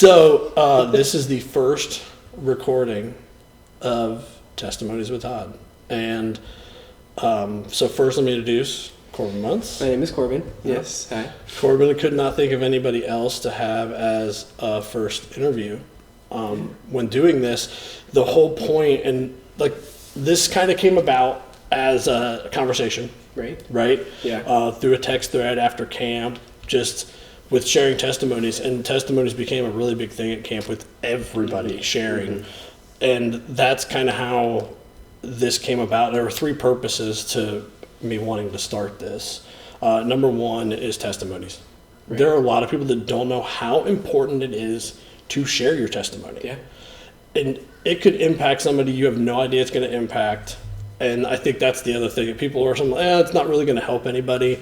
So this is the first recording of Testimonies with Todd. And so first let me introduce Corbin Muntz. My name is Corbin. Yes. Hi. Corbin could not think of anybody else to have as a first interview. When doing this, the whole point, and like this kind of came about as a conversation. Right? Yeah. Through a text thread after camp, just with sharing testimonies. And testimonies became a really big thing at camp with everybody sharing. And that's kind of how this came about. There were three purposes to me wanting to start this. Number one is testimonies. Right. There are a lot of people that don't know how important it is to share your testimony. Yeah. And it could impact somebody you have no idea it's going to impact. And I think that's the other thing. People are something, it's not really going to help anybody.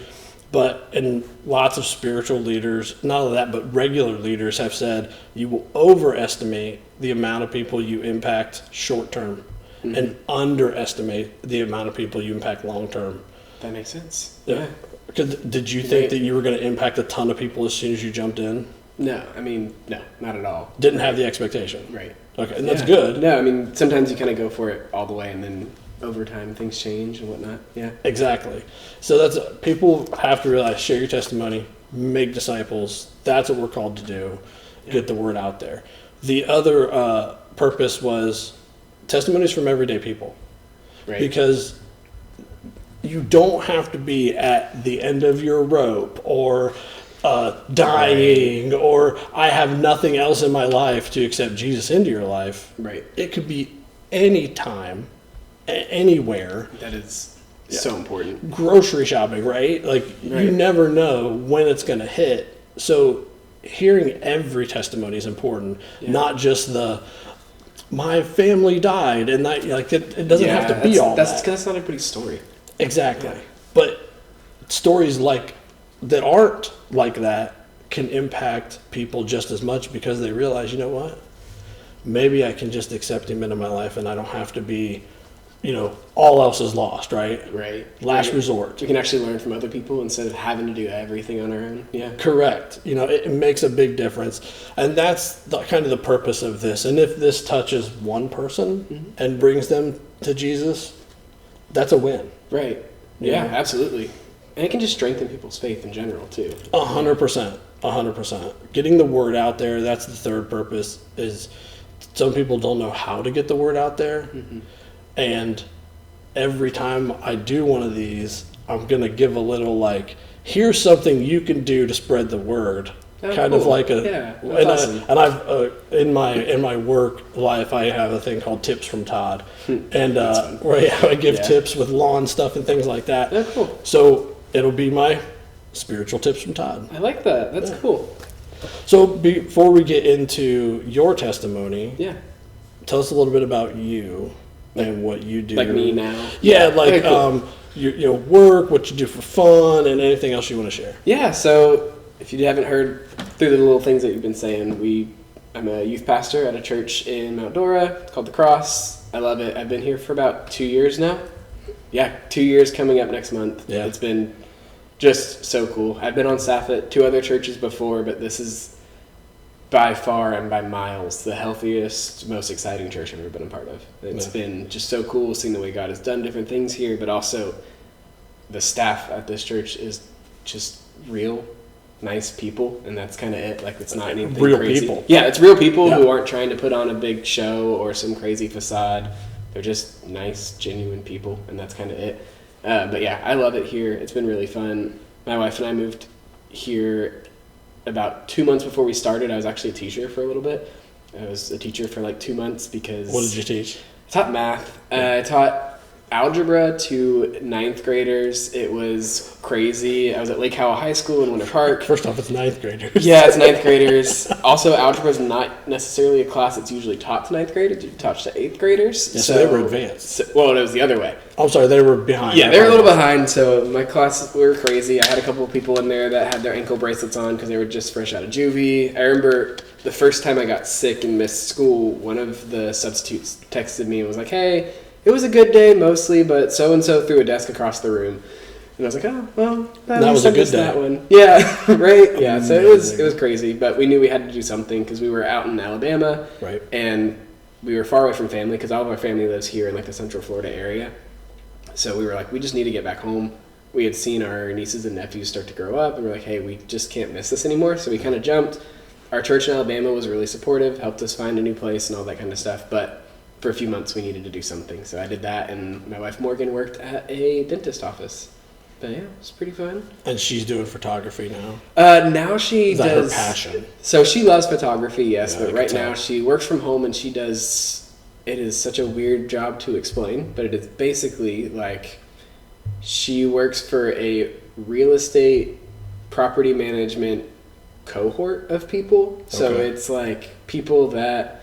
And lots of spiritual leaders, not only that, but regular leaders have said you will overestimate the amount of people you impact short term and underestimate the amount of people you impact long term. That makes sense. Yeah. Because did you think that you were going to impact a ton of people as soon as you jumped in? No, no, not at all. Didn't have the expectation. Right. Okay, and that's good. No, sometimes you kind of go for it all the way, and then over time things change and whatnot. Yeah. Exactly. So people have to realize, share your testimony, make disciples. That's what we're called to do. Get the word out there. The other purpose was testimonies from everyday people. Right. Because you don't have to be at the end of your rope or dying, or I have nothing else in my life to accept Jesus into your life. Right. It could be any time, anywhere. That is so important. Grocery shopping, right? You never know when it's going to hit. So hearing every testimony is important, not just my family died, and that it doesn't have to be all that. That's not everybody's story. Exactly. Yeah. But stories that aren't like that can impact people just as much because they realize, you know what? Maybe I can just accept him into my life and I don't have to be, all else is lost, right? Right. Last resort. We can actually learn from other people instead of having to do everything on our own. Yeah. Correct. It makes a big difference. And that's kind of the purpose of this. And if this touches one person and brings them to Jesus, that's a win. Right. Yeah, absolutely. And it can just strengthen people's faith in general, too. 100%. 100%. Getting the word out there, that's the third purpose, is some people don't know how to get the word out there. Mm-hmm. And every time I do one of these, I'm going to give a little here's something you can do to spread the word. Oh, kind cool. of like awesome. I've in my work life I have a thing called tips from Todd, and where I give tips with lawn stuff and things like that. Oh, cool. So it'll be my spiritual tips from Todd. I like that. That's cool. So before we get into your testimony, tell us a little bit about you and what you do. Like me now. Yeah, cool. your work, what you do for fun, and anything else you want to share. Yeah. So if you haven't heard through the little things that you've been saying, I'm a youth pastor at a church in Mount Dora. It's called The Cross. I love it. I've been here for about 2 years now. Yeah, 2 years coming up next month. Yeah. It's been just so cool. I've been on staff at 2 other churches before, but this is by far and by miles the healthiest, most exciting church I've ever been a part of. It's been just so cool seeing the way God has done different things here, but also the staff at this church is just real nice people, and that's kind of it. It's not anything real crazy. People. Yeah, it's real people who aren't trying to put on a big show or some crazy facade. They're just nice, genuine people, and that's kind of it. But yeah, I love it here. It's been really fun. My wife and I moved here about 2 months before we started. I was actually a teacher for a little bit. I was a teacher for 2 months because... What did you teach? I taught math. I taught algebra to 9th graders. It was crazy. I was at Lake Howell High School in Winter Park. First off, it's 9th graders. Yeah, it's 9th graders. Also, algebra is not necessarily a class that's usually taught to 9th graders. It's taught to 8th graders. Yeah, so they were advanced. It was the other way. I'm sorry, they were behind. Yeah, they were a little behind, so my class, we were crazy. I had a couple of people in there that had their ankle bracelets on because they were just fresh out of juvie. I remember the first time I got sick and missed school, one of the substitutes texted me and was like, hey, it was a good day mostly, but so-and-so threw a desk across the room. And I was like, oh, well, that was a good day. That one. Yeah, right? Yeah, so it was crazy. But we knew we had to do something because we were out in Alabama. Right. And we were far away from family because all of our family lives here in like the Central Florida area. So we were like, we just need to get back home. We had seen our nieces and nephews start to grow up, and we're like, hey, we just can't miss this anymore. So we kind of jumped. Our church in Alabama was really supportive, helped us find a new place and all that kind of stuff. But for a few months, we needed to do something. So I did that, and my wife Morgan worked at a dentist office. But yeah, it was pretty fun. And she's doing photography now? Now she does. Is that her passion? So she loves photography, yes. Yeah, but right now she works from home, and she does, it is such a weird job to explain, but it is basically like she works for a real estate property management cohort of people. So it's like people that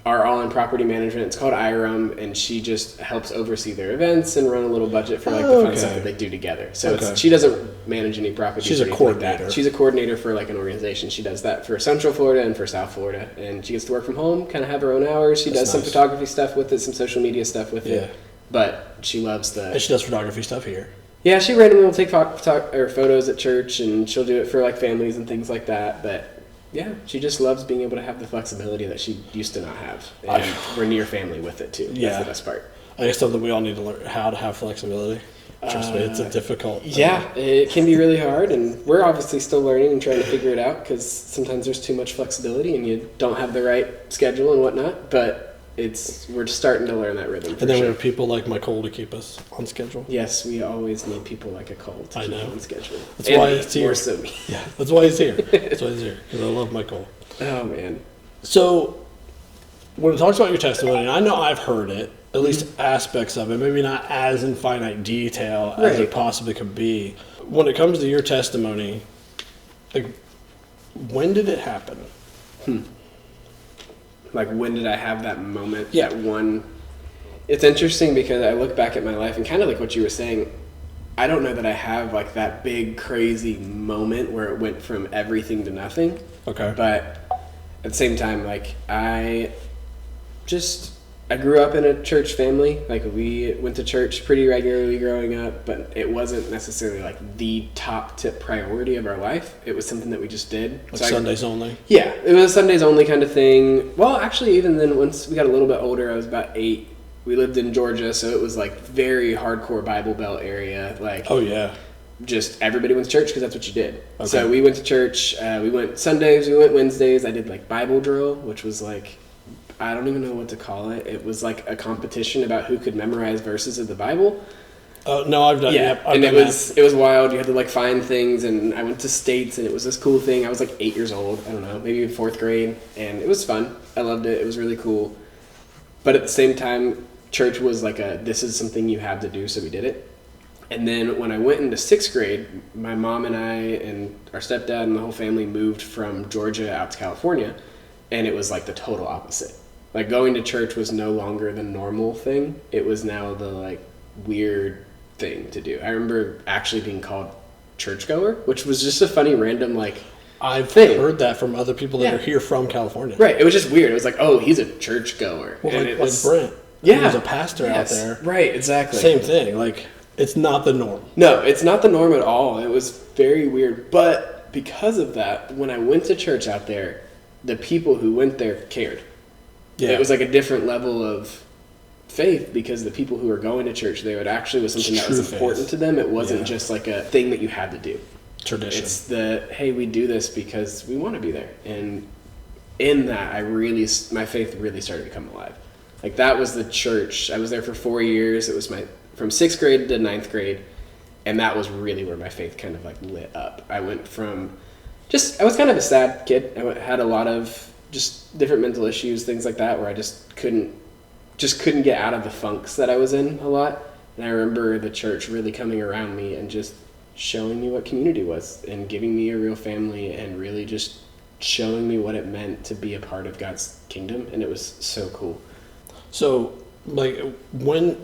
are all in property management. It's called IRM, and she just helps oversee their events and run a little budget for like the fun stuff that they do together. So she doesn't manage any properties. She's a coordinator. Like she's a coordinator for like an organization. She does that for Central Florida and for South Florida, and she gets to work from home, kind of have her own hours. She does some photography stuff with it, some social media stuff with it. But she loves the. And she does photography stuff here. Yeah, she randomly will take photos at church, and she'll do it for like families and things like that. But yeah, she just loves being able to have the flexibility that she used to not have. And we're near family with it too. That's the best part. I guess something we all need to learn how to have flexibility. Trust me, it's a difficult thing. Yeah, it can be really hard, and we're obviously still learning and trying to figure it out because sometimes there's too much flexibility and you don't have the right schedule and whatnot. But we're just starting to learn that rhythm. And then we have people like Nicole to keep us on schedule. Yes, we always need people like a Cole to keep on schedule. That's why he's here. More so me. Yeah, that's why he's here. That's why he's here, because I love Michael. Oh, man. So, when it talks about your testimony, and I know I've heard it, at least aspects of it, maybe not as in finite detail as it possibly could be. When it comes to your testimony, like, when did it happen? Like, when did I have that moment? That one. It's interesting because I look back at my life and kind of like what you were saying, I don't know that I have like that big crazy moment where it went from everything to nothing. Okay. But at the same time, like I grew up in a church family. Like we went to church pretty regularly growing up, but it wasn't necessarily like the top tip priority of our life. It was something that we just did. Like Sundays only? Yeah, it was a Sundays only kind of thing. Well, actually, even then, once we got a little bit older, I was about 8. We lived in Georgia, so it was like very hardcore Bible Belt area. Like, oh yeah, just everybody went to church because that's what you did. Okay. So we went to church. We went Sundays. We went Wednesdays. I did like Bible drill, which was like, I don't even know what to call it. It was like a competition about who could memorize verses of the Bible. Oh no, I've done. Yeah, and it was wild. You had to like find things, and I went to states, and it was this cool thing. I was like 8 years old. I don't know, maybe in 4th grade, and it was fun. I loved it. It was really cool. But at the same time, church was like this is something you have to do, so we did it. And then when I went into 6th grade, my mom and I and our stepdad and the whole family moved from Georgia out to California, and it was like the total opposite. Like going to church was no longer the normal thing. It was now the like weird thing to do. I remember actually being called churchgoer, which was just a funny random like I've heard that from other people that are here from California. Right. It was just weird. It was like, oh, he's a churchgoer. Well, like Brent. Yeah. He was a pastor out there. Right, exactly. Same thing. Like, it's not the norm. No, it's not the norm at all. It was very weird. But because of that, when I went to church out there, the people who went there cared. Yeah. It was like a different level of faith because the people who were going to church, they would actually was something that was important to them. It wasn't just like a thing that you had to do. Tradition. It's hey, we do this because we want to be there. And in that, my faith really started to come alive. Like that was the church. I was there for 4 years. It was from 6th grade to 9th grade. And that was really where my faith kind of like lit up. I went from I was kind of a sad kid. I had a lot of just different mental issues, things like that, where I just couldn't get out of the funks that I was in a lot. And I remember the church really coming around me and just showing me what community was and giving me a real family and really just showing me what it meant to be a part of God's kingdom. And it was so cool. So, like, when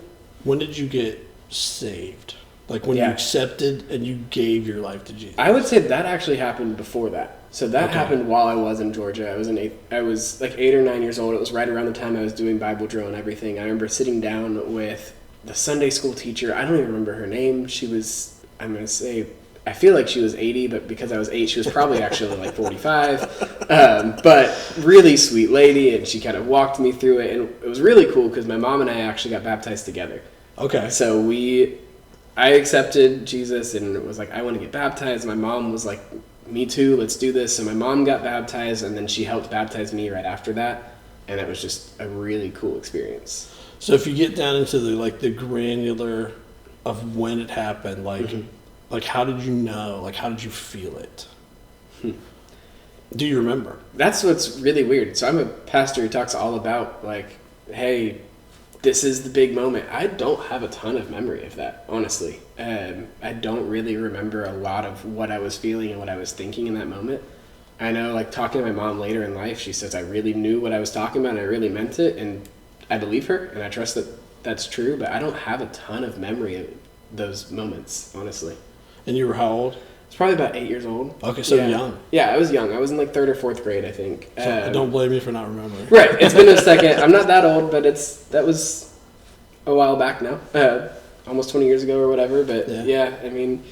did you get saved? Like, when you accepted and you gave your life to Jesus? I would say that actually happened before that. So that happened while I was in Georgia. I was like 8 or 9 years old. It was right around the time I was doing Bible drill and everything. I remember sitting down with the Sunday school teacher. I don't even remember her name. She was I'm going to say, I feel like she was 80, but because I was 8, she was probably actually like 45. But really sweet lady, and she kind of walked me through it, and it was really cool because my mom and I actually got baptized together. Okay. So I accepted Jesus and was like, I want to get baptized. My mom was like, me too, let's do this. So my mom got baptized, and then she helped baptize me right after that, and that was just a really cool experience. So if you get down into the granular of when it happened, like how did you know? Like how did you feel it? Do you remember? That's what's really weird. So I'm a pastor who talks all about like, hey, this is the big moment. I don't have a ton of memory of that, honestly. I don't really remember a lot of what I was feeling and what I was thinking in that moment. I know, like, talking to my mom later in life, she says I really knew what I was talking about and I really meant it, and I believe her, and I trust that that's true, but I don't have a ton of memory of those moments, honestly. And you were how old? It's probably about 8 years old. Okay, so young. Yeah, I was young. I was in like 3rd or 4th grade, I think. So don't blame me for not remembering. Right. It's been a second. I'm not that old, but that was a while back now. Almost 20 years ago or whatever. But yeah I mean,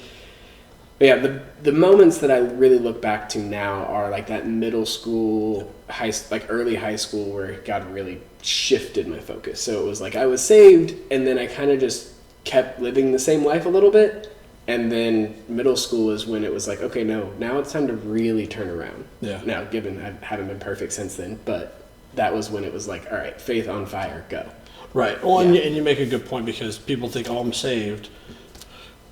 the moments that I really look back to now are like that middle school, early high school, where God really shifted my focus. So it was like I was saved, and then I kind of just kept living the same life a little bit. And then middle school is when it was like, okay, no, now it's time to really turn around. Yeah. Now, given I haven't been perfect since then, but that was when it was like, all right, faith on fire, go. Right. Well, and you make a good point, because people think, oh, I'm saved.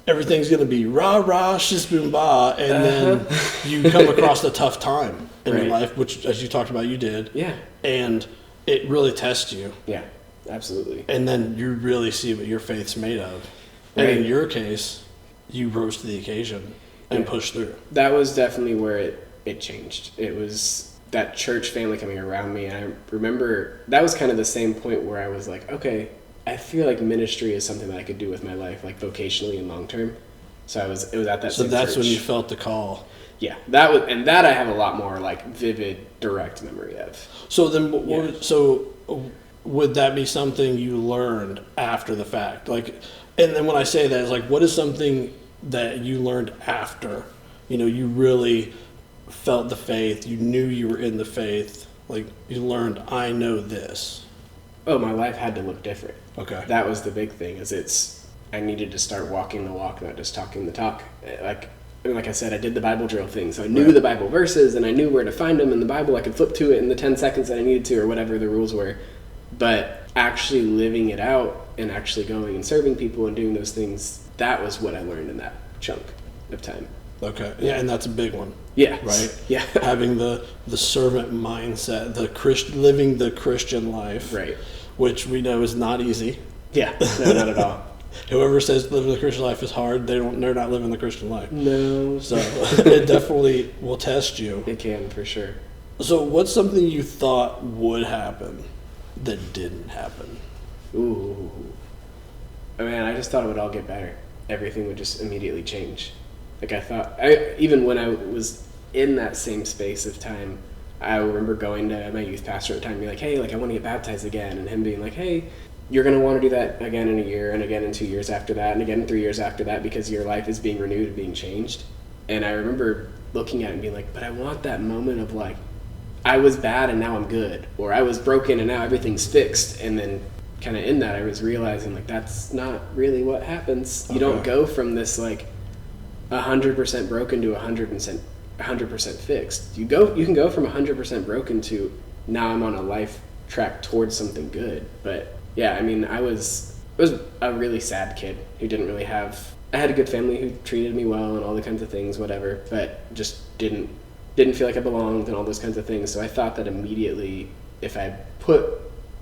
Everything's going to be rah, rah, shiz, boom, bah. And then you come across a tough time in your life, which, as you talked about, you did. Yeah. And it really tests you. Yeah, absolutely. And then you really see what your faith's made of. And in your case, you rose to the occasion and pushed through. That was definitely where it changed. It was that church family coming around me. And I remember that was kind of the same point where I was like, okay, I feel like ministry is something that I could do with my life, like vocationally and long term. So it was at that. So that's when you felt the call. Yeah, that I have a lot more like vivid, direct memory of. So then, would that be something you learned after the fact? Like, and then when I say that, it's like, what is something that you learned after? You really felt the faith. You knew you were in the faith. Like, you learned, I know this. Oh, my life had to look different. Okay. That was the big thing, I needed to start walking the walk, not just talking the talk. Like I said, I did the Bible drill thing, so I knew the Bible verses, and I knew where to find them in the Bible. I could flip to it in the 10 seconds that I needed to, or whatever the rules were. But actually living it out and actually going and serving people and doing those things, that was what I learned in that chunk of time. Okay. Yeah, and that's a big one. Yeah. Right? Yeah. Having the servant mindset, living the Christian life. Right. Which we know is not easy. Yeah. No, not at all. Whoever says living the Christian life is hard, they're not living the Christian life. No. So it definitely will test you. It can, for sure. So what's something you thought would happen that didn't happen? Ooh. Oh, man, I just thought it would all get better. Everything would just immediately change. Like I thought, even when I was in that same space of time, I remember going to my youth pastor at the time and being like, hey, like I want to get baptized again. And him being like, hey, you're going to want to do that again in a year, and again in 2 years after that, and again in 3 years after that, because your life is being renewed and being changed. And I remember looking at it and being like, but I want that moment of like, I was bad and now I'm good, or I was broken and now everything's fixed. And then kind of in that, I was realizing like that's not really what happens. You don't go from this like 100% broken to 100% fixed. You can go from 100% broken to now I'm on a life track towards something good. But yeah, I mean, I was a really sad kid who didn't really have. I had a good family who treated me well and all the kinds of things, whatever, but just didn't feel like I belonged and all those kinds of things. So I thought that immediately, if I put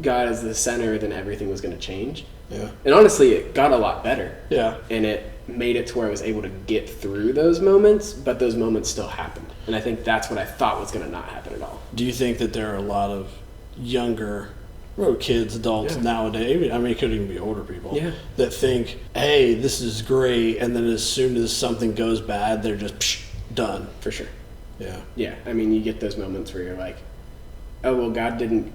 God as the center, then everything was going to change. Yeah. And honestly, it got a lot better. Yeah. And it made it to where I was able to get through those moments, but those moments still happened. And I think that's what I thought was going to not happen at all. Do you think that there are a lot of younger kids, adults nowadays, I mean, it could even be older people, that think, hey, this is great, and then as soon as something goes bad, they're just done? For sure. Yeah. Yeah. I mean, you get those moments where you're like, oh, well, God didn't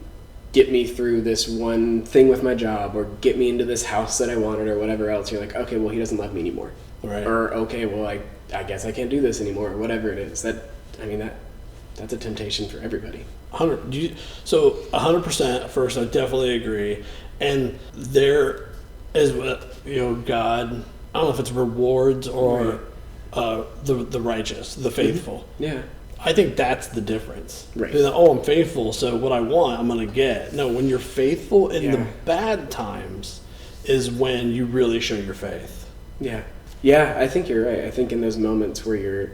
get me through this one thing with my job or get me into this house that I wanted or whatever else. You're like, okay, well, he doesn't love me anymore. Right. Or, okay, well, I guess I can't do this anymore, or whatever it is. That's a temptation for everybody. 100%. First, I definitely agree. And there is, God. I don't know if it's rewards or the righteous, the faithful. Mm-hmm. Yeah. I think that's the difference. Right. I'm faithful, so what I want, I'm going to get. No, when you're faithful in the bad times is when you really show your faith. Yeah. Yeah, I think you're right. I think in those moments where you're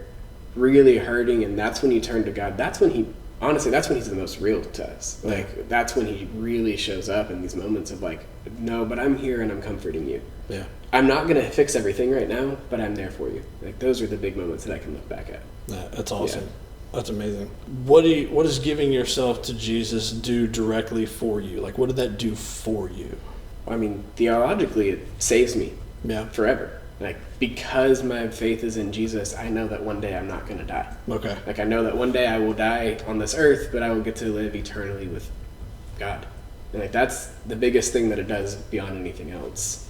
really hurting and that's when you turn to God, that's when he's the most real to us. Like, that's when he really shows up in these moments of like, no, but I'm here and I'm comforting you. Yeah. I'm not going to fix everything right now, but I'm there for you. Like, those are the big moments that I can look back at. Yeah, that's awesome. Yeah. That's amazing. What does giving yourself to Jesus do directly for you? Like, what did that do for you? I mean, theologically, it saves me forever. Like, because my faith is in Jesus, I know that one day I'm not going to die. Okay. Like, I know that one day I will die on this earth, but I will get to live eternally with God. And like, that's the biggest thing that it does beyond anything else.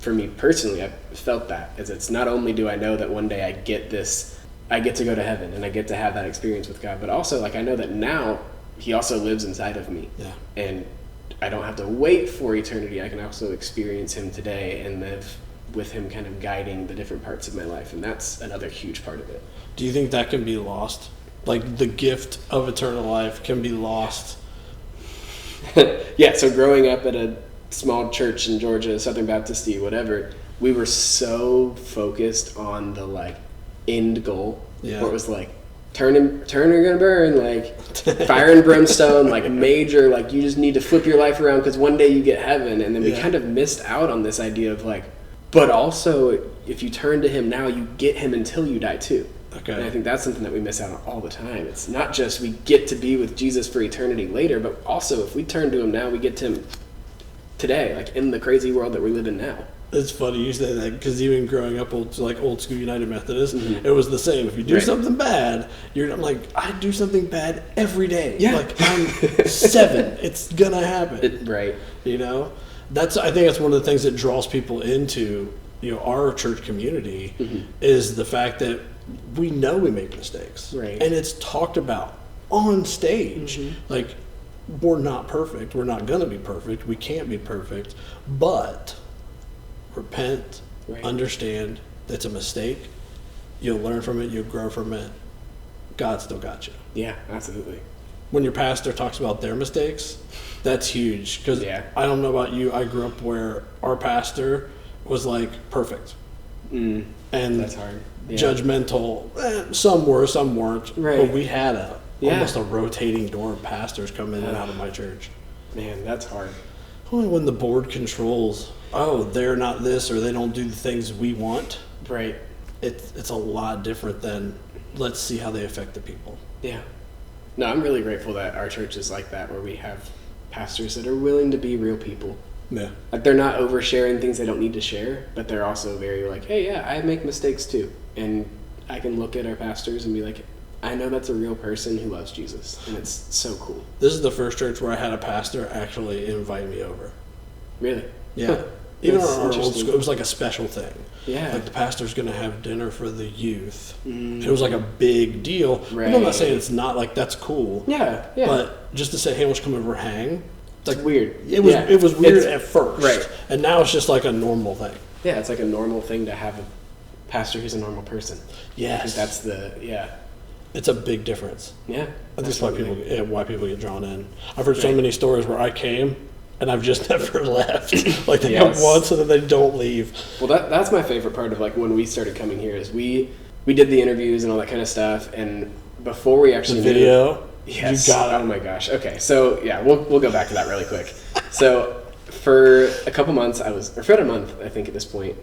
For me personally, I've felt that. Is it's not only do I know that one day I get to go to heaven and I get to have that experience with God, but also, like, I know that now he also lives inside of me. Yeah. And I don't have to wait for eternity. I can also experience him today and live with him kind of guiding the different parts of my life. And that's another huge part of it. Do you think that can be lost? Like, the gift of eternal life can be lost? Yeah, so growing up at a small church in Georgia, Southern Baptist-y, whatever, we were so focused on the, like, end goal. Yeah. Where it was like, turn or gonna burn, like, fire and brimstone, like, major, like, you just need to flip your life around because one day you get heaven. And then we kind of missed out on this idea of, like, but also, if you turn to him now, you get him until you die too. Okay. And I think that's something that we miss out on all the time. It's not just we get to be with Jesus for eternity later, but also if we turn to him now, we get to him today, like in the crazy world that we live in now. It's funny you say that, because even growing up old school United Methodist, it was the same. If you do something bad, I'm like, I do something bad every day. Yeah. Like, I'm 7. It's gonna happen. Right. You know? I think that's one of the things that draws people into, our church community, is the fact that we know we make mistakes. Right. And it's talked about on stage. Like, we're not perfect. We're not gonna be perfect. We can't be perfect. But repent, understand that's a mistake. You'll learn from it. You'll grow from it. God still got you. Yeah, absolutely. When your pastor talks about their mistakes, that's huge. Because I don't know about you, I grew up where our pastor was like perfect. And that's hard. Yeah. Judgmental. Some were, some weren't. Right. But we had almost a rotating door of pastors come in and out of my church. Man, that's hard. Only when the board controls, they're not this, or they don't do the things we want. Right. It's a lot different than, let's see how they affect the people. Yeah. No, I'm really grateful that our church is like that, where we have pastors that are willing to be real people. Yeah. Like, they're not oversharing things they don't need to share, but they're also very like, hey, yeah, I make mistakes too. And I can look at our pastors and be like, I know that's a real person who loves Jesus, and it's so cool. This is the first church where I had a pastor actually invite me over. Really? Yeah. Even our old school, it was like a special thing. Yeah. Like, the pastor's going to have dinner for the youth. It was like a big deal. Right. I'm not saying it's not, like, that's cool. Yeah, yeah. But just to say, hey, let's come over and hang. It's like weird. It was weird at first. Right. And now it's just like a normal thing. Yeah, it's like a normal thing to have a pastor who's a normal person. Yes. That's it's a big difference. Yeah. That's why people get drawn in. I've heard so many stories where I came and I've just never left. Like, they come once and then they don't leave. Well, that's my favorite part of, like, when we started coming here is we did the interviews and all that kind of stuff, and before we actually the video. Yes. You got it. Oh my gosh. Okay. So yeah, we'll go back to that really quick. So for a couple months, for about a month, I think at this point,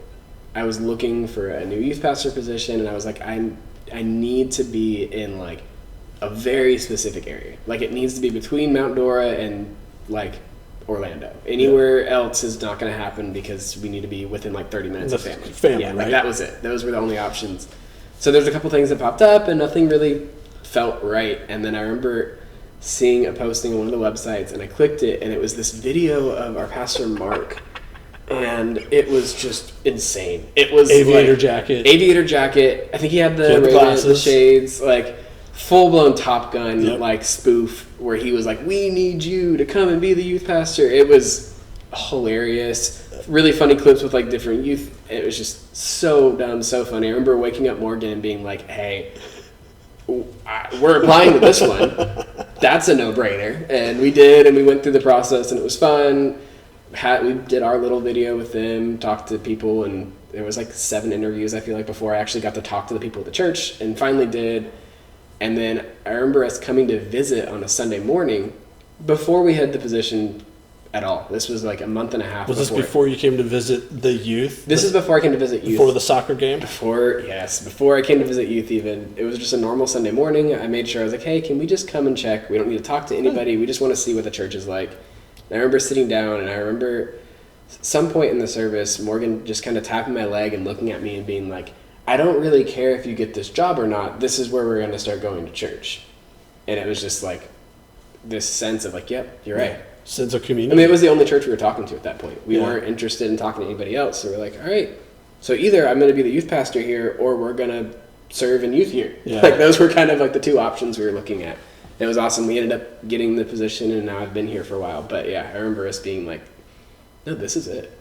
I was looking for a new youth pastor position, and I was like, I need to be in, like, a very specific area. Like, it needs to be between Mount Dora and, like, Orlando. Anywhere else is not going to happen because we need to be within, like, 30 minutes of family. Yeah, right? Like, that was it. Those were the only options. So there's a couple things that popped up, and nothing really felt right. And then I remember seeing a posting on one of the websites, and I clicked it, and it was this video of our pastor Mark, and it was just insane. It was Aviator jacket. I think he had the He had Ray-Bans, the glasses. shades, like full blown Top Gun Yep. like spoof where he was like, "We need you to come and be the youth pastor." It was hilarious. Really funny clips with like different youth. It was just so dumb, so funny. I remember waking up Morgan and being like, "Hey, we're applying to this one. That's a no-brainer." And we did, and we went through the process, and it was fun. We did our little video with them, talked to people, and there was like 7 interviews, I feel like, before I actually got to talk to the people at the church, and finally did. And then I remember us coming to visit on a Sunday morning before we had the position at all. This was like a month and a half Was before. this before you came to visit the youth? This is before I came to visit youth. Before the soccer game? Before I came to visit youth even. It was just a normal Sunday morning. I made sure, I was like, "Hey, can we just come and check? We don't need to talk to anybody. We just want to see what the church is like." And I remember sitting down, and I remember some point in the service, Morgan just kind of tapping my leg and looking at me and being like, "I don't really care if you get this job or not. This is where we're going to start going to church." And it was just like this sense of like, "Yep, you're right." Sense of community. I mean, it was the only church we were talking to at that point. We Yeah. weren't interested in talking to anybody else. So we're like, all right, so either I'm going to be the youth pastor here or we're going to serve in youth here. Yeah. Like those were kind of like the 2 options we were looking at. It was awesome. We ended up getting the position, and now I've been here for a while. But yeah, I remember us being like, no, this is it.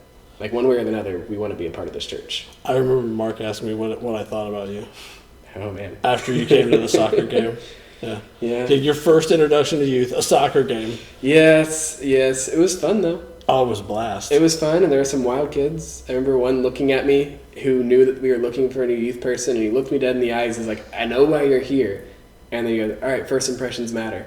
Like one way or another, we want to be a part of this church. I remember Mark asking me what I thought about you Oh, man. after you came to the soccer game. Yeah. Yeah. Did your first introduction to youth, a soccer game. Yes. It was fun, though. Oh, it was a blast. It was fun, and there were some wild kids. I remember one looking at me who knew that we were looking for a new youth person, and he looked me dead in the eyes. He's like, "I know why you're here." And then he goes, "All right, first impressions matter."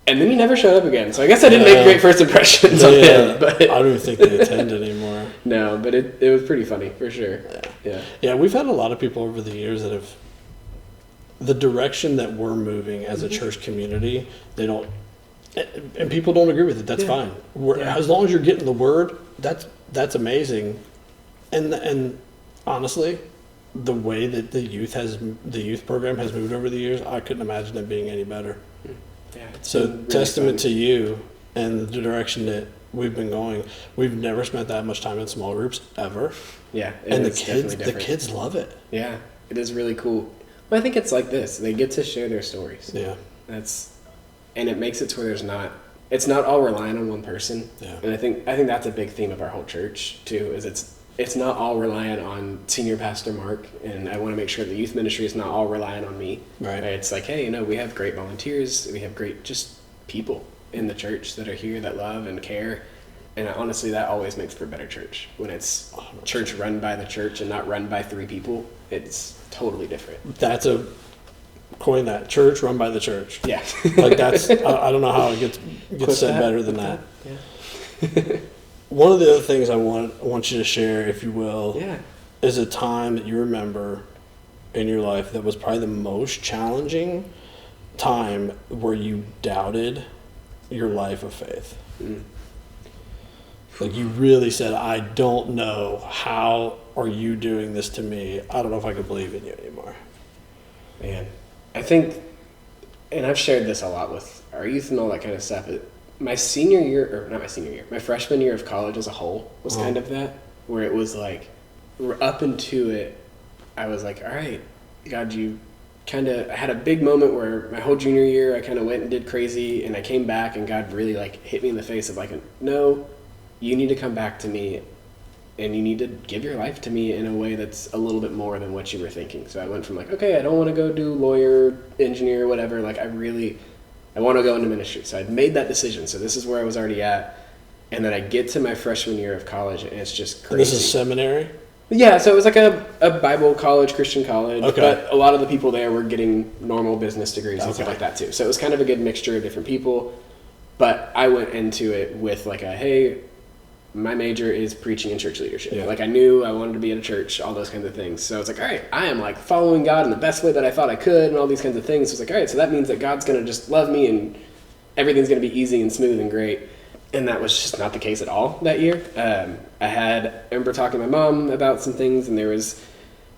And then he never showed up again. So I guess I didn't make great first impressions on him. But I don't even think they attend anymore. no, but it was pretty funny, for sure. Yeah. Yeah, we've had a lot of people over the years that have the direction that we're moving as a church community. They don't, and people don't agree with it. That's fine. As long as you're getting the word, that's amazing. And honestly, the way that the youth program has moved over the years, I couldn't imagine it being any better. Yeah. So testament to you and the direction that we've been going. We've never spent that much time in small groups ever. Yeah. And the kids love it. Yeah. It is really cool. Well, I think it's like this. They get to share their stories. Yeah. And it makes it to where it's not all relying on one person. Yeah. And I think that's a big theme of our whole church too, is it's not all reliant on Senior Pastor Mark, and I want to make sure the youth ministry is not all reliant on me. Right. It's like, hey, we have great volunteers, we have great just people in the church that are here that love and care. And honestly, that always makes for a better church. When it's church run by the church and not run by 3 people, it's totally different. That's coin that, church run by the church. Yeah. Like that's, I don't know how it gets said better than that. Yeah. One of the other things I want you to share, if you will, Yeah. is a time that you remember in your life that was probably the most challenging time where you doubted your life of faith. Mm. Like you really said, I don't know, how are you doing this to me? I don't know if I could believe in you anymore. Man, I think, and I've shared this a lot with our youth and all that kind of stuff. My freshman year of college as a whole was kind of that, where it was like, up into it, I was like, all right, God, I had a big moment where my whole junior year, I kind of went and did crazy, and I came back, and God really like hit me in the face of like, no, you need to come back to me, and you need to give your life to me in a way that's a little bit more than what you were thinking. So I went from like, okay, I don't want to go do lawyer, engineer, whatever. Like I want to go into ministry. So I'd made that decision. So this is where I was already at. And then I get to my freshman year of college, and it's just crazy. And this is seminary? Yeah, so it was like a Bible college, Christian college. Okay. But a lot of the people there were getting normal business degrees and stuff like that too. So it was kind of a good mixture of different people. But I went into it with like hey, my major is preaching and church leadership. Yeah. Like I knew I wanted to be at a church, all those kinds of things. So it's like, all right, I am like following God in the best way that I thought I could and all these kinds of things. So it's like, all right, so that means that God's going to just love me and everything's going to be easy and smooth and great. And that was just not the case at all that year. I remember talking to my mom about some things, and there was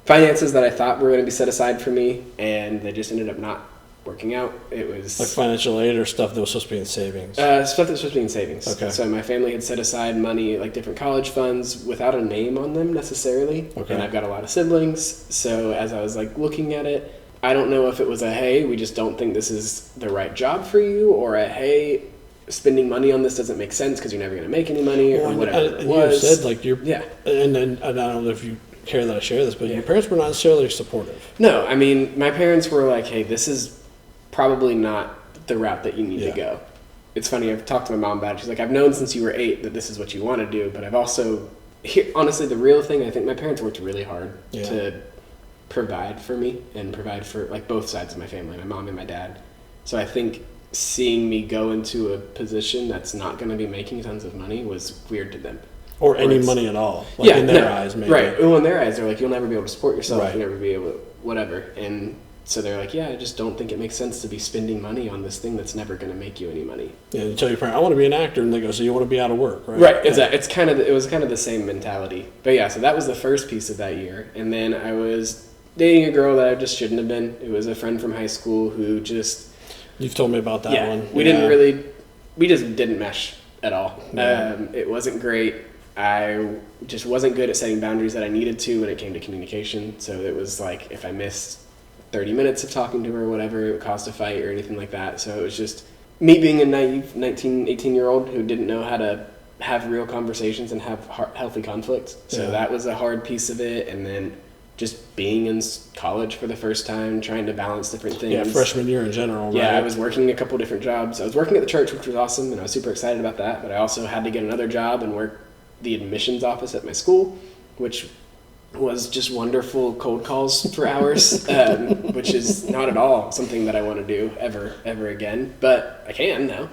finances that I thought were going to be set aside for me, and they just ended up not working out. It was Like financial aid or stuff that was supposed to be in savings? stuff that was supposed to be in savings. Okay. So my family had set aside money, like different college funds, without a name on them necessarily. Okay. And I've got a lot of siblings, so as I was like looking at it, I don't know if it was a hey, we just don't think this is the right job for you, or a hey, spending money on this doesn't make sense because you're never going to make any money, or whatever it was. You said like you're, Yeah. and then I don't know if you care that I share this, but your parents were not necessarily supportive. No, I mean, my parents were like, hey, this is probably not the route that you need to go. It's funny, I've talked to my mom about it. She's like, I've known since you were 8 that this is what you want to do, but I've also, honestly, the real thing, I think my parents worked really hard to provide for me and provide for like both sides of my family, my mom and my dad. So I think seeing me go into a position that's not going to be making tons of money was weird to them. Or any money at all. Like in their eyes, maybe. Right. Well, in their eyes, they're like, you'll never be able to support yourself. Right. You'll never be able to, whatever. And so they're like, yeah, I just don't think it makes sense to be spending money on this thing that's never going to make you any money. Yeah, you tell your parent, I want to be an actor, and they go, so you want to be out of work, right? Right. Exactly. It was kind of the same mentality. But yeah, so that was the first piece of that year. And then I was dating a girl that I just shouldn't have been. It was a friend from high school who just... You've told me about that one. We just didn't mesh at all. Yeah. It wasn't great. I just wasn't good at setting boundaries that I needed to when it came to communication. So it was like if I missed 30 minutes of talking to her or whatever, it would cause a fight or anything like that. So it was just me being a naive 19, 18-year-old who didn't know how to have real conversations and have healthy conflict. So that was a hard piece of it. And then just being in college for the first time, trying to balance different things. Yeah, freshman year in general, Yeah, right? I was working a couple different jobs. I was working at the church, which was awesome, and I was super excited about that. But I also had to get another job and work the admissions office at my school, which was just wonderful cold calls for hours, which is not at all something that I want to do ever again. But I can now.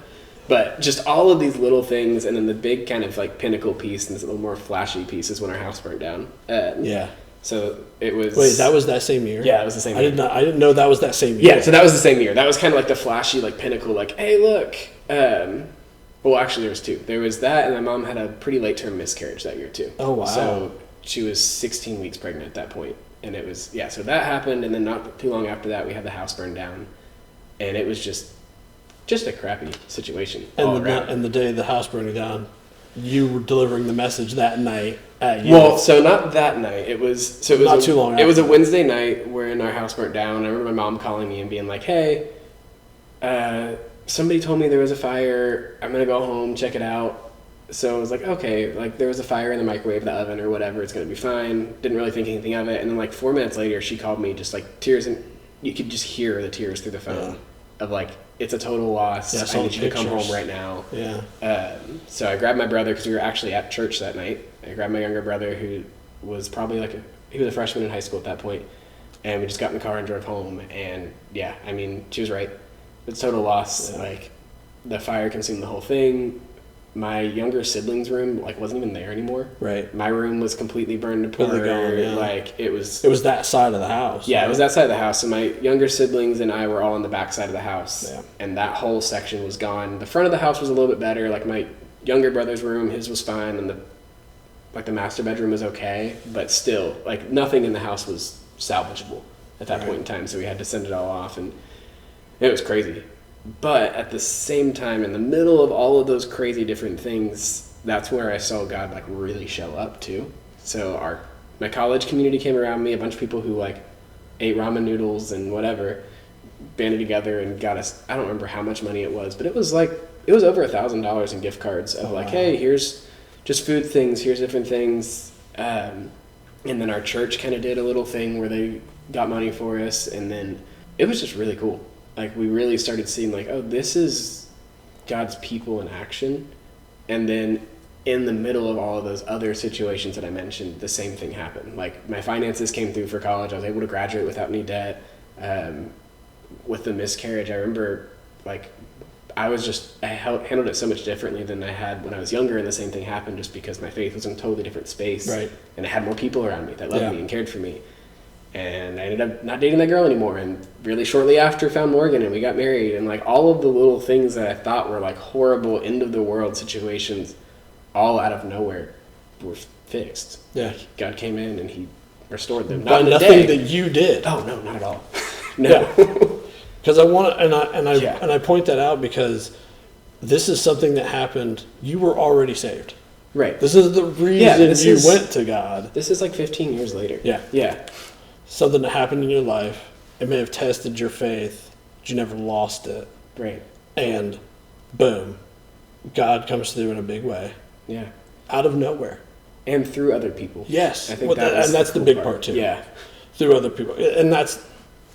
But just all of these little things, and then the big kind of like pinnacle piece and this little more flashy piece is when our house burned down. So it was... Wait, that was that same year? Yeah, it was the same year. I didn't know that was that same year. Yeah, so that was the same year. That was kind of like the flashy, like pinnacle, like, hey, look. Well, actually, there was two. There was that, and my mom had a pretty late-term miscarriage that year, too. Oh, wow. So she was 16 weeks pregnant at that point. And it was, so that happened, and then not too long after that, we had the house burned down. And it was just a crappy situation all around. And the day the house burning down, you were delivering the message that night at you. Well, so not that night. It was not too long. It was a Wednesday night wherein our house burnt down. I remember my mom calling me and being like, "Hey, somebody told me there was a fire. I'm gonna go home, check it out." So I was like, "Okay, like there was a fire in the microwave, the oven, or whatever. It's gonna be fine." Didn't really think anything of it. And then like 4 minutes later, she called me, just like tears, and you could just hear the tears through the phone of like, "It's a total loss. I need you to come home right now." Yeah. So I grabbed my brother because we were actually at church that night. I grabbed my younger brother who was probably he was a freshman in high school at that point, and we just got in the car and drove home. And yeah, I mean, she was right. It's total loss. Yeah. Like the fire consumed the whole thing. My younger sibling's room wasn't even there anymore. Right. My room was completely burned apart. Gone, it was that side of the house. Yeah, right? It was that side of the house. So my younger siblings and I were all on the back side of the house. Yeah. And that whole section was gone. The front of the house was a little bit better. Like my younger brother's room, his was fine, and the master bedroom was okay, but still, nothing in the house was salvageable at that point in time. So we had to send it all off, and it was crazy. But at the same time, in the middle of all of those crazy different things, that's where I saw God really show up too. So my college community came around me, a bunch of people who ate ramen noodles and whatever, banded together and got us, I don't remember how much money it was, but it was over $1,000 in gift cards of hey, here's just food things, here's different things. And then our church kind of did a little thing where they got money for us, and then it was just really cool. We really started seeing oh, this is God's people in action. And then in the middle of all of those other situations that I mentioned, the same thing happened. My finances came through for college. I was able to graduate without any debt. With the miscarriage, I remember I handled it so much differently than I had when I was younger, and the same thing happened just because my faith was in a totally different space. Right. And I had more people around me that loved me and cared for me. And I ended up not dating that girl anymore, and really shortly after found Morgan, and we got married, and all of the little things that I thought were horrible end of the world situations, all out of nowhere, were fixed. Yeah. God came in and he restored them. But nothing that you did. Oh no, not at all. No. Because I want to, Yeah. and I point that out because this is something that happened. You were already saved. Right. This is the reason you is- went to God. This is like 15 years later. Yeah. Yeah. Something that happened in your life. It may have tested your faith, but you never lost it. Right. And boom, God comes through in a big way, Yeah. out of nowhere. And through other people. Yes, I think was and that's the cool big part too. Yeah. Through other people, and that's,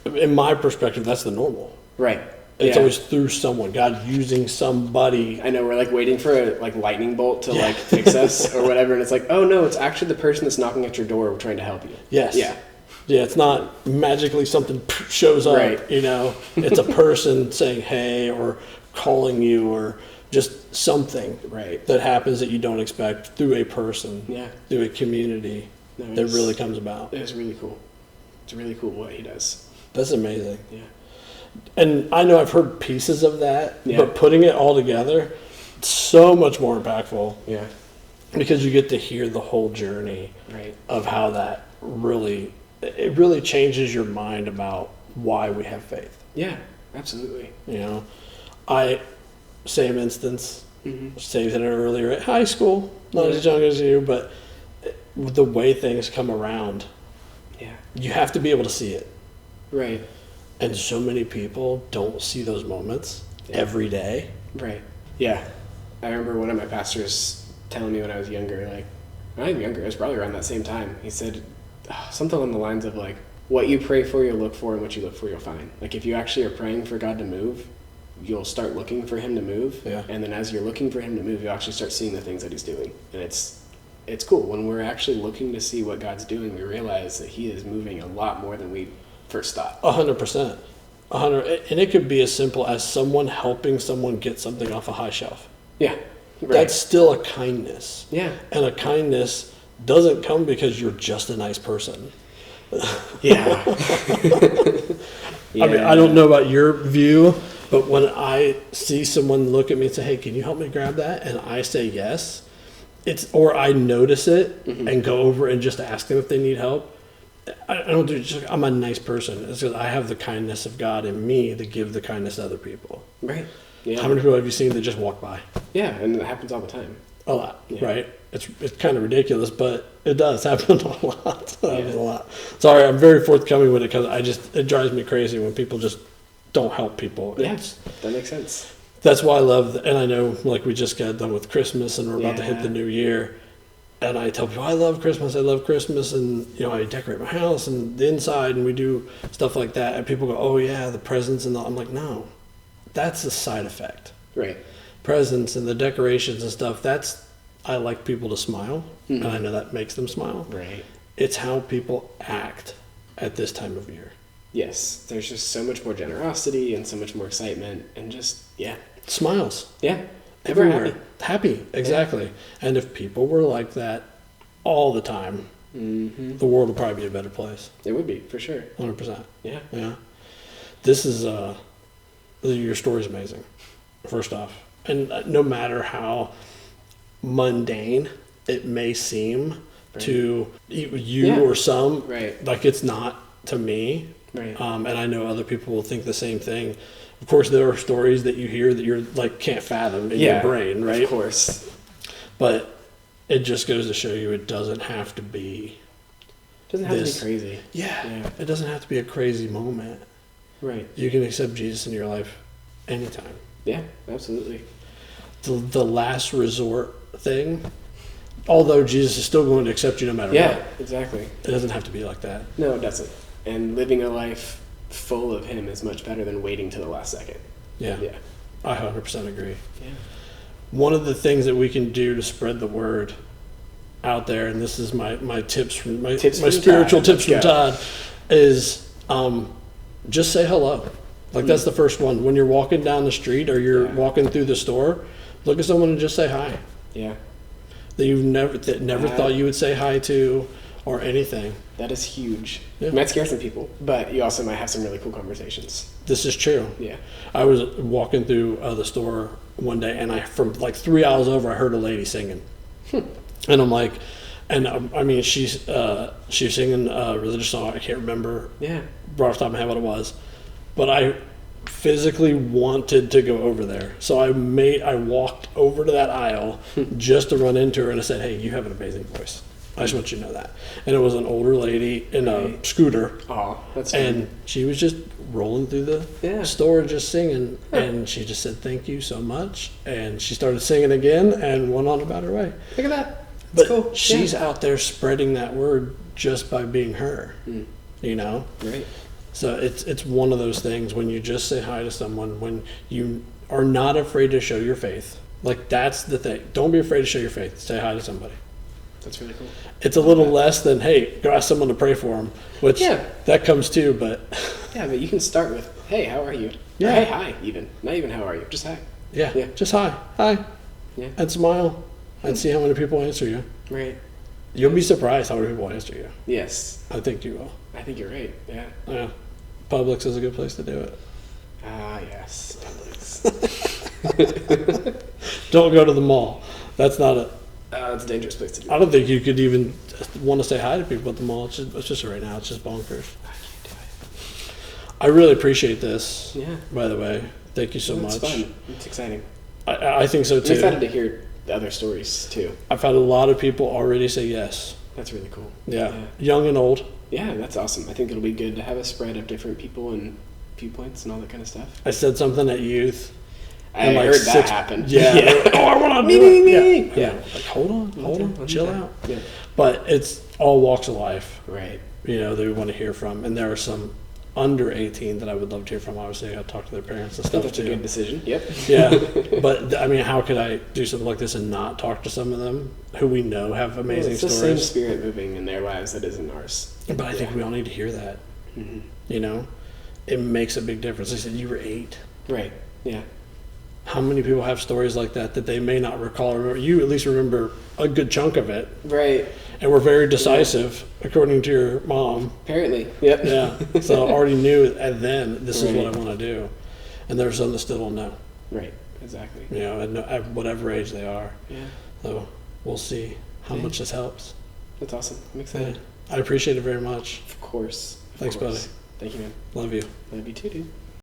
in my perspective, that's the normal. Right. It's Yeah. always through someone, God using somebody. I know we're like waiting for a like lightning bolt to like fix us or whatever, and it's like, oh no, it's actually the person that's knocking at your door trying to help you. Yes. Yeah. Yeah, it's not magically something shows up. Right. You know, it's a person saying hey or calling you or just something Right. that happens that you don't expect through a person, Yeah. through a community No, that it's- really comes about. It's really cool. It's really cool what he does. That's amazing. Yeah. And I know I've heard pieces of that, Yeah. but putting it all together, it's so much more impactful Yeah. because you get to hear the whole journey Right. of how that it really changes your mind about why we have faith. Yeah. Absolutely. You know, same instance, Mm-hmm. stated it earlier at high school, not as young as you, but the way things come around, Yeah. you have to be able to see it. Right. And so many people don't see those moments Yeah. every day. Right. Yeah. I remember one of my pastors telling me when I was younger, like, when I was younger, it was probably around that same time. He said something along the lines of, like, what you pray for, you'll look for, and what you look for, you'll find. Like, if you actually are praying for God to move, you'll start looking for him to move. Yeah. And then as you're looking for him to move, you'll actually start seeing the things that he's doing. And it's cool. When we're actually looking to see what God's doing, we realize that he is moving a lot more than we first thought. 100%. 100, and it could be as simple as someone helping someone get something off a high shelf. Yeah. Right. That's still a kindness. Yeah. And a kindness doesn't come because you're just a nice person. Yeah. I mean, I don't know about your view, but when I see someone look at me and say, "Hey, can you help me grab that?" and I say yes, or I notice it and go over and just ask them if they need help. I don't do it just, I'm a nice person. It's because I have the kindness of God in me to give the kindness to other people. Right. Yeah. How many people have you seen that just walk by? Yeah, and it happens all the time. A lot, Yeah. right? It's kind of ridiculous, but it does happen a lot. It happens a lot. Sorry, I'm very forthcoming with it because it drives me crazy when people just don't help people. Yeah, that makes sense. That's why I love, and I know, like we just got done with Christmas and we're about to hit Yeah. the new year, and I tell people I love Christmas, and I decorate my house and the inside, and we do stuff like that, and people go, "Oh yeah, the presents," and I'm like, no, that's a side effect. Right. Presents and the decorations and stuff. I like people to smile, and I know that makes them smile. Right. It's how people act at this time of year. Yes, there's just so much more generosity and so much more excitement and just Smiles. yeah, people are Everywhere. Happy, exactly. And if people were like that all the time, the world would probably be a better place. It would be for sure. 100%. Yeah. Yeah. This is, your story's amazing, first off. And no matter how mundane it may seem to you or some, Right. like it's not to me. Right. And I know other people will think the same thing. Of course, there are stories that you hear that you're like can't fathom in your brain, right? Of course. But it just goes to show you it doesn't have to be. Doesn't have this- to be crazy. Yeah, it doesn't have to be a crazy moment. Right. You can accept Jesus in your life anytime. Yeah, absolutely. The last resort thing, although Jesus is still going to accept you no matter Yeah, what, exactly. it doesn't have to be like that. No, it doesn't. And living a life full of him is much better than waiting to the last second. Yeah, Yeah. I 100% agree. Yeah. One of the things that we can do to spread the word out there, and this is my tips from my spiritual Todd. tips from Let's Todd, is just say hello. Like that's the first one. When you're walking down the street or you're walking through the store, look at someone and just say hi. Yeah. That you've never thought you would say hi to or anything. That is huge. Yeah. You might scare some people, but you also might have some really cool conversations. This is true. Yeah. I was walking through the store one day, and from like 3 hours over, I heard a lady singing, and I'm like, I mean, she's singing a religious song. I can't remember Yeah. right off the top of my head what it was, but physically wanted to go over there. So I walked over to that aisle just to run into her, and I said, "Hey, you have an amazing voice. I just want you to know that." And it was an older lady in a scooter. Oh, that's and she was just rolling through the store just singing, and she just said, "Thank you so much." And she started singing again and went on about her way. Look at that. But That's cool. she's out there spreading that word just by being her. You know? Right. So it's one of those things when you just say hi to someone, when you are not afraid to show your faith. Like, that's the thing. Don't be afraid to show your faith. Say hi to somebody. That's really cool. It's a little less than, hey, go ask someone to pray for them, which that comes too, but... Yeah, but you can start with, hey, how are you? Yeah. Or, hey, hi, even. Not even how are you, just hi. Yeah, just hi. Hi. Yeah. And smile. And see how many people answer you. Right. You'll be surprised how many people answer you. Yes. I think you will. I think you're right, yeah. Yeah. Publix is a good place to do it. Ah, yes. Publix. Don't go to the mall. That's not a... It's a dangerous place to do it. I don't think you could even want to say hi to people at the mall. It's just right now. It's just bonkers. I can't do it. I really appreciate this. Yeah. By the way, thank you so much. It's fun. It's exciting. I think so I'm too. excited to hear the other stories too. I've had a lot of people already say yes. That's really cool. Yeah. Young and old. Yeah, that's awesome. I think it'll be good to have a spread of different people and viewpoints and all that kind of stuff. I said something at youth. I heard that happen. Yeah. Oh, I want to do it. Yeah. Like, hold on, chill out. Yeah. But it's all walks of life. Right. You know, that we want to hear from, and there are some under 18 that I would love to hear from. Obviously, I got to talk to their parents and I think stuff that's too. a good decision. Yep. Yeah, but I mean, how could I do something like this and not talk to some of them who we know have amazing It's the stories? same spirit moving in their lives that is in ours. But I think we all need to hear that. Mm-hmm. You know, it makes a big difference. They said you were 8. Right. Yeah. How many people have stories like that they may not recall or remember? You at least remember a good chunk of it. Right. And we're very decisive, according to your mom. Apparently. Yep. Yeah. So I already knew and then this is what I want to do. And there's some that still don't know. Right. Exactly. You know, at whatever age they are. Yeah. So we'll see how much this helps. That's awesome. I'm excited. I appreciate it very much. Of course. Thanks, buddy. Thank you, man. Love you. Love you too, dude.